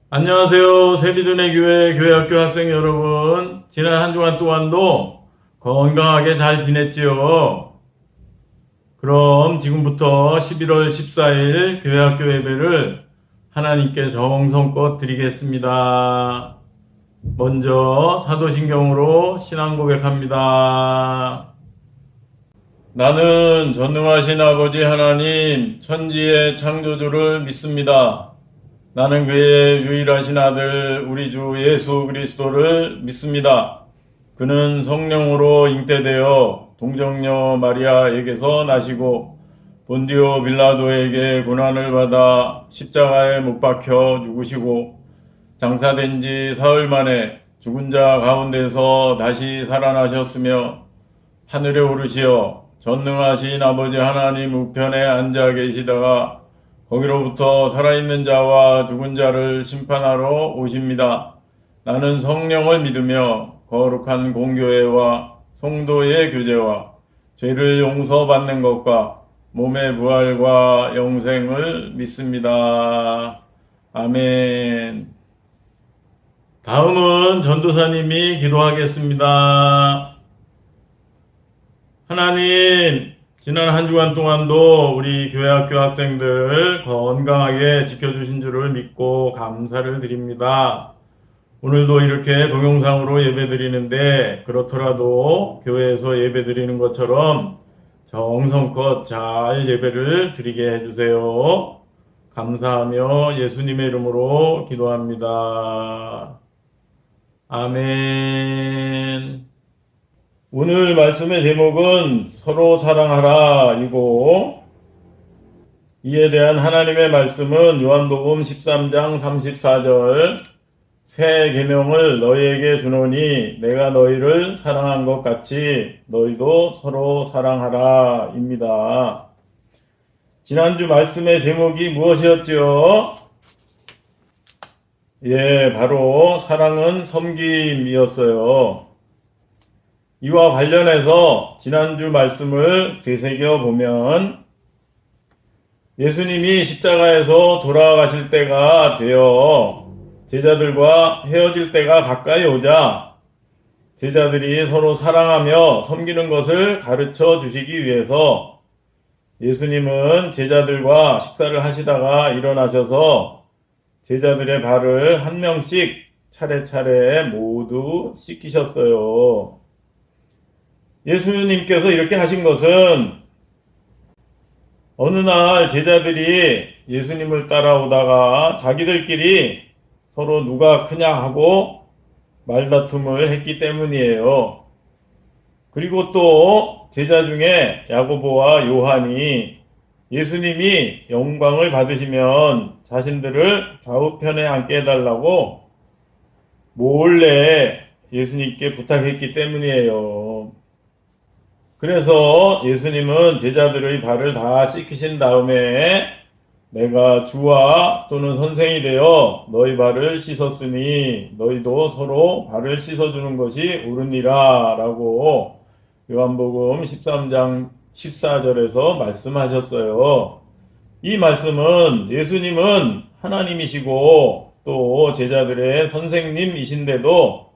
안녕하세요. 세리둔의 교회학교 학생 여러분. 지난 한 주간 동안도 건강하게 잘 지냈지요? 그럼 지금부터 11월 14일 교회학교 예배를 하나님께 정성껏 드리겠습니다. 먼저 사도신경으로 신앙 고백합니다. 나는 전능하신 아버지 하나님, 천지의 창조주를 믿습니다. 나는 그의 유일하신 아들 우리 주 예수 그리스도를 믿습니다. 그는 성령으로 잉태되어 동정녀 마리아에게서 나시고 본디오 빌라도에게 고난을 받아 십자가에 못 박혀 죽으시고 장사된 지 사흘 만에 죽은 자 가운데서 다시 살아나셨으며 하늘에 오르시어 전능하신 아버지 하나님 우편에 앉아 계시다가 거기로부터 살아있는 자와 죽은 자를 심판하러 오십니다. 나는 성령을 믿으며 거룩한 공교회와 성도의 교제와 죄를 용서받는 것과 몸의 부활과 영생을 믿습니다. 아멘. 다음은 전도사님이 기도하겠습니다. 하나님, 지난 한 주간 동안도 우리 교회학교 학생들 건강하게 지켜주신 줄을 믿고 감사를 드립니다. 오늘도 이렇게 동영상으로 예배드리는데 그렇더라도 교회에서 예배드리는 것처럼 정성껏 잘 예배를 드리게 해주세요. 감사하며 예수님의 이름으로 기도합니다. 아멘. 오늘 말씀의 제목은 서로 사랑하라 이고 이에 대한 하나님의 말씀은 요한복음 13장 34절 새 계명을 너희에게 주노니 내가 너희를 사랑한 것 같이 너희도 서로 사랑하라 입니다. 지난주 말씀의 제목이 무엇이었죠? 바로 사랑은 섬김이었어요. 이와 관련해서 지난주 말씀을 되새겨 보면 예수님이 십자가에서 돌아가실 때가 되어 제자들과 헤어질 때가 가까이 오자 제자들이 서로 사랑하며 섬기는 것을 가르쳐 주시기 위해서 예수님은 제자들과 식사를 하시다가 일어나셔서 제자들의 발을 한 명씩 차례차례 모두 씻기셨어요. 예수님께서 이렇게 하신 것은 어느 날 제자들이 예수님을 따라오다가 자기들끼리 서로 누가 크냐 하고 말다툼을 했기 때문이에요. 그리고 또 제자 중에 야고보와 요한이 예수님이 영광을 받으시면 자신들을 좌우편에 앉게 해달라고 몰래 예수님께 부탁했기 때문이에요. 그래서 예수님은 제자들의 발을 다 씻기신 다음에 내가 주와 또는 선생이 되어 너희 발을 씻었으니 너희도 서로 발을 씻어주는 것이 옳으니라 라고 요한복음 13장 14절에서 말씀하셨어요. 이 말씀은 예수님은 하나님이시고 또 제자들의 선생님이신데도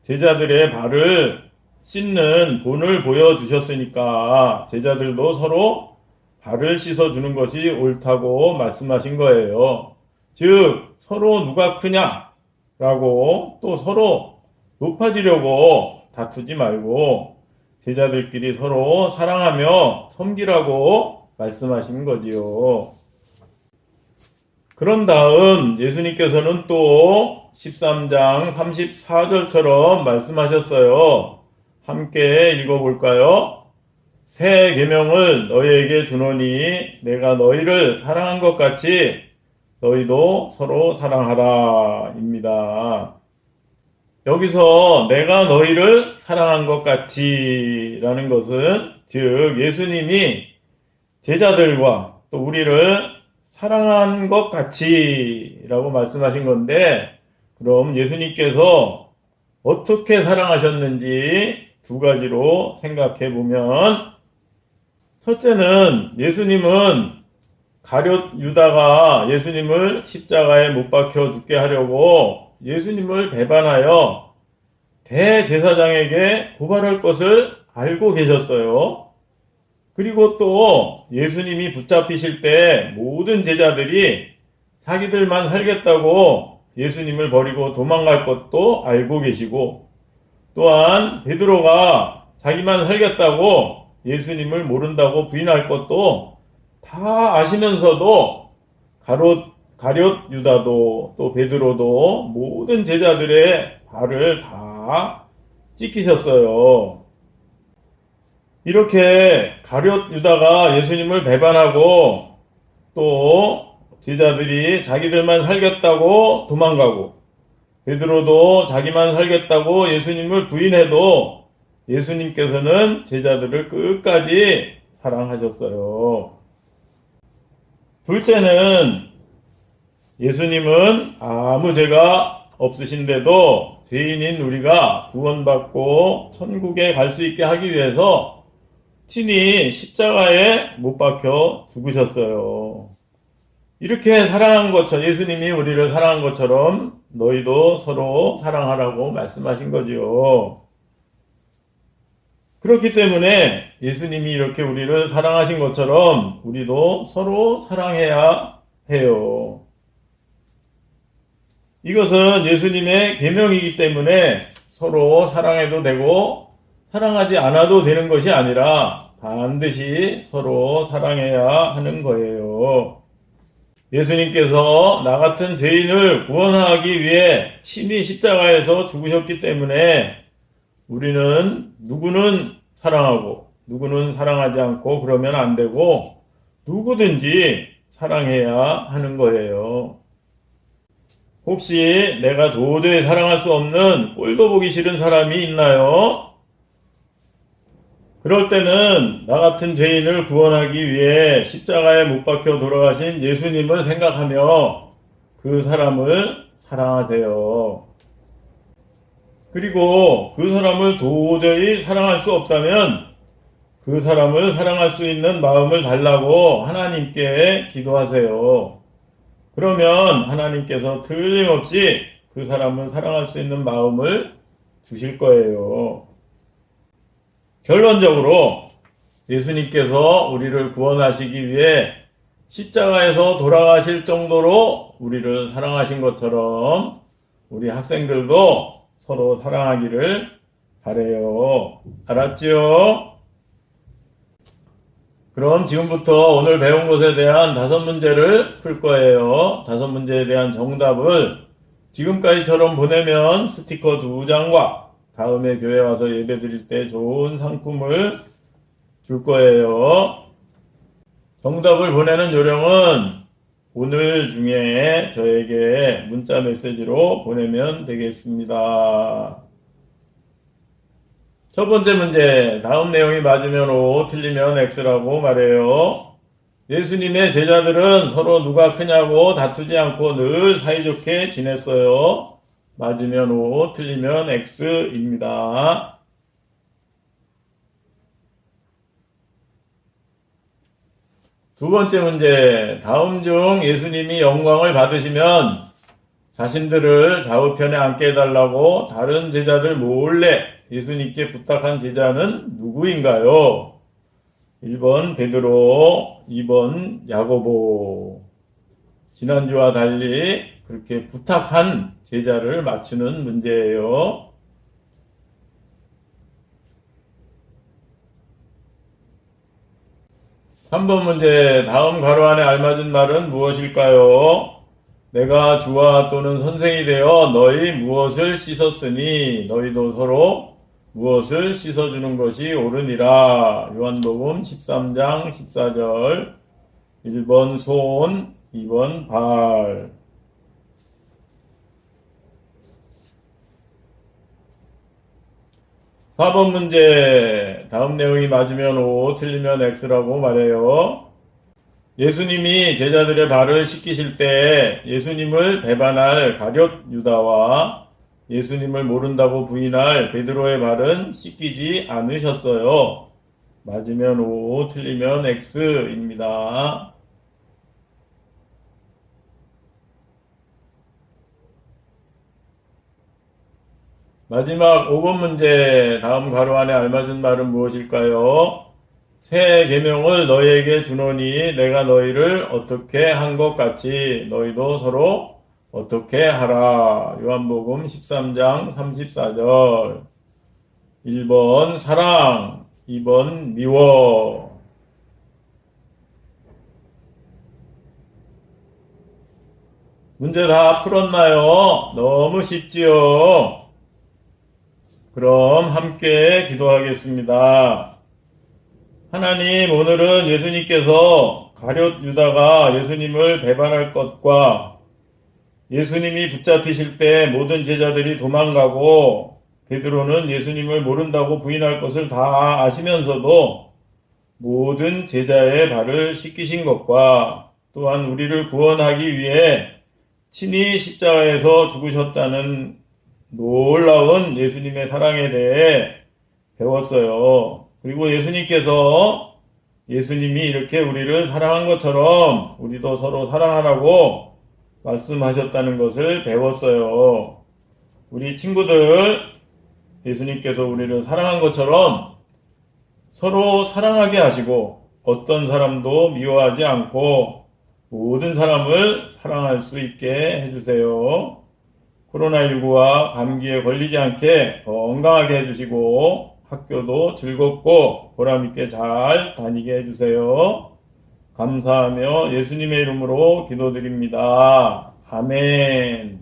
제자들의 발을 씻는 본을 보여주셨으니까 제자들도 서로 발을 씻어주는 것이 옳다고 말씀하신 거예요. 즉 서로 누가 크냐라고 또 서로 높아지려고 다투지 말고 제자들끼리 서로 사랑하며 섬기라고 말씀하신 거지요. 그런 다음 예수님께서는 또 13장 34절처럼 말씀하셨어요. 함께 읽어볼까요? 새 계명을 너희에게 주노니 내가 너희를 사랑한 것 같이 너희도 서로 사랑하라 입니다. 여기서 내가 너희를 사랑한 것 같이 라는 것은 즉 예수님이 제자들과 또 우리를 사랑한 것 같이 라고 말씀하신 건데 그럼 예수님께서 어떻게 사랑하셨는지 두 가지로 생각해 보면 첫째는 예수님은 가룟 유다가 예수님을 십자가에 못 박혀 죽게 하려고 예수님을 배반하여 대제사장에게 고발할 것을 알고 계셨어요. 그리고 또 예수님이 붙잡히실 때 모든 제자들이 자기들만 살겠다고 예수님을 버리고 도망갈 것도 알고 계시고, 또한 베드로가 자기만 살겠다고 예수님을 모른다고 부인할 것도 다 아시면서도 가룟 유다도 또 베드로도 모든 제자들의 발을 다 찢기셨어요. 이렇게 가룟 유다가 예수님을 배반하고 또 제자들이 자기들만 살겠다고 도망가고, 베드로도 자기만 살겠다고 예수님을 부인해도 예수님께서는 제자들을 끝까지 사랑하셨어요. 둘째는 예수님은 아무 죄가 없으신데도 죄인인 우리가 구원받고 천국에 갈 수 있게 하기 위해서 친히 십자가에 못 박혀 죽으셨어요. 이렇게 사랑한 것처럼, 예수님이 우리를 사랑한 것처럼 너희도 서로 사랑하라고 말씀하신 거지요. 그렇기 때문에 예수님이 이렇게 우리를 사랑하신 것처럼 우리도 서로 사랑해야 해요. 이것은 예수님의 계명이기 때문에 서로 사랑해도 되고 사랑하지 않아도 되는 것이 아니라 반드시 서로 사랑해야 하는 거예요. 예수님께서 나 같은 죄인을 구원하기 위해 친히 십자가에서 죽으셨기 때문에 우리는 누구는 사랑하고 누구는 사랑하지 않고 그러면 안 되고 누구든지 사랑해야 하는 거예요. 혹시 내가 도저히 사랑할 수 없는 꼴도 보기 싫은 사람이 있나요? 그럴 때는 나 같은 죄인을 구원하기 위해 십자가에 못 박혀 돌아가신 예수님을 생각하며 그 사람을 사랑하세요. 그리고 그 사람을 도저히 사랑할 수 없다면 그 사람을 사랑할 수 있는 마음을 달라고 하나님께 기도하세요. 그러면 하나님께서 틀림없이 그 사람을 사랑할 수 있는 마음을 주실 거예요. 결론적으로 예수님께서 우리를 구원하시기 위해 십자가에서 돌아가실 정도로 우리를 사랑하신 것처럼 우리 학생들도 서로 사랑하기를 바라요. 알았지요? 그럼 지금부터 오늘 배운 것에 대한 5문제를 풀 거예요. 5문제에 대한 정답을 지금까지처럼 보내면 스티커 2장과 다음에 교회 와서 예배 드릴 때 좋은 상품을 줄 거예요. 정답을 보내는 요령은 오늘 중에 저에게 문자 메시지로 보내면 되겠습니다. 첫 번째 문제, 다음 내용이 맞으면 O, 틀리면 X라고 말해요. 예수님의 제자들은 서로 누가 크냐고 다투지 않고 늘 사이좋게 지냈어요. 맞으면 O, 틀리면 X입니다. 두 번째 문제, 다음 중 예수님이 영광을 받으시면 자신들을 좌우편에 앉게 해달라고 다른 제자들 몰래 예수님께 부탁한 제자는 누구인가요? 1번 베드로, 2번 야고보. 지난주와 달리 그렇게 부탁한 제자를 맞추는 문제예요. 3번 문제, 다음 괄호 안에 알맞은 말은 무엇일까요? 내가 주와 또는 선생이 되어 너희 무엇을 씻었으니 너희도 서로 무엇을 씻어주는 것이 옳으니라. 요한복음 13장 14절. 1번 손, 2번 발. 4번 문제, 다음 내용이 맞으면 O, 틀리면 X라고 말해요. 예수님이 제자들의 발을 씻기실 때 예수님을 배반할 가룟 유다와 예수님을 모른다고 부인할 베드로의 발은 씻기지 않으셨어요. 맞으면 O, 틀리면 X입니다. 마지막 5번 문제 다음 가로 안에 알맞은 말은 무엇일까요? 새 계명을 너희에게 주노니 내가 너희를 어떻게 한 것 같이 너희도 서로 어떻게 하라. 요한복음 13장 34절. 1번 사랑, 2번 미워. 문제 다 풀었나요? 너무 쉽지요? 그럼 함께 기도하겠습니다. 하나님, 오늘은 예수님께서 가룟 유다가 예수님을 배반할 것과 예수님이 붙잡히실 때 모든 제자들이 도망가고 베드로는 예수님을 모른다고 부인할 것을 다 아시면서도 모든 제자의 발을 씻기신 것과 또한 우리를 구원하기 위해 친히 십자가에서 죽으셨다는 놀라운 예수님의 사랑에 대해 배웠어요. 그리고 예수님이 이렇게 우리를 사랑한 것처럼 우리도 서로 사랑하라고 말씀하셨다는 것을 배웠어요. 우리 친구들, 예수님께서 우리를 사랑한 것처럼 서로 사랑하게 하시고 어떤 사람도 미워하지 않고 모든 사람을 사랑할 수 있게 해주세요. 코로나19와 감기에 걸리지 않게 건강하게 해주시고 학교도 즐겁고 보람있게 잘 다니게 해주세요. 감사하며 예수님의 이름으로 기도드립니다. 아멘.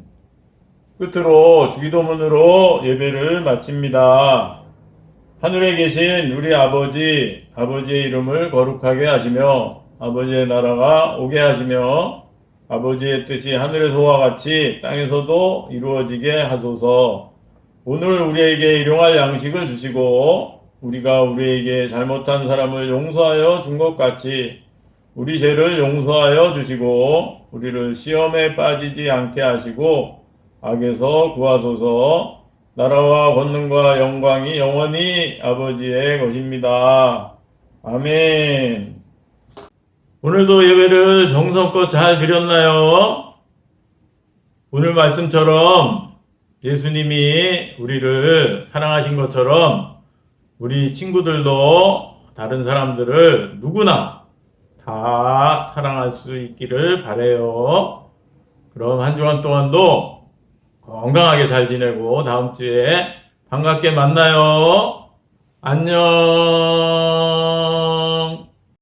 끝으로 주기도문으로 예배를 마칩니다. 하늘에 계신 우리 아버지, 아버지의 이름을 거룩하게 하시며 아버지의 나라가 오게 하시며 아버지의 뜻이 하늘에서와 같이 땅에서도 이루어지게 하소서. 오늘 우리에게 일용할 양식을 주시고 우리가 우리에게 잘못한 사람을 용서하여 준 것 같이 우리 죄를 용서하여 주시고 우리를 시험에 빠지지 않게 하시고 악에서 구하소서. 나라와 권능과 영광이 영원히 아버지의 것입니다. 아멘. 오늘도 예배를 정성껏 잘 드렸나요? 오늘 말씀처럼 예수님이 우리를 사랑하신 것처럼 우리 친구들도 다른 사람들을 누구나 다 사랑할 수 있기를 바라요. 그럼 한 주간 동안도 건강하게 잘 지내고 다음 주에 반갑게 만나요. 안녕.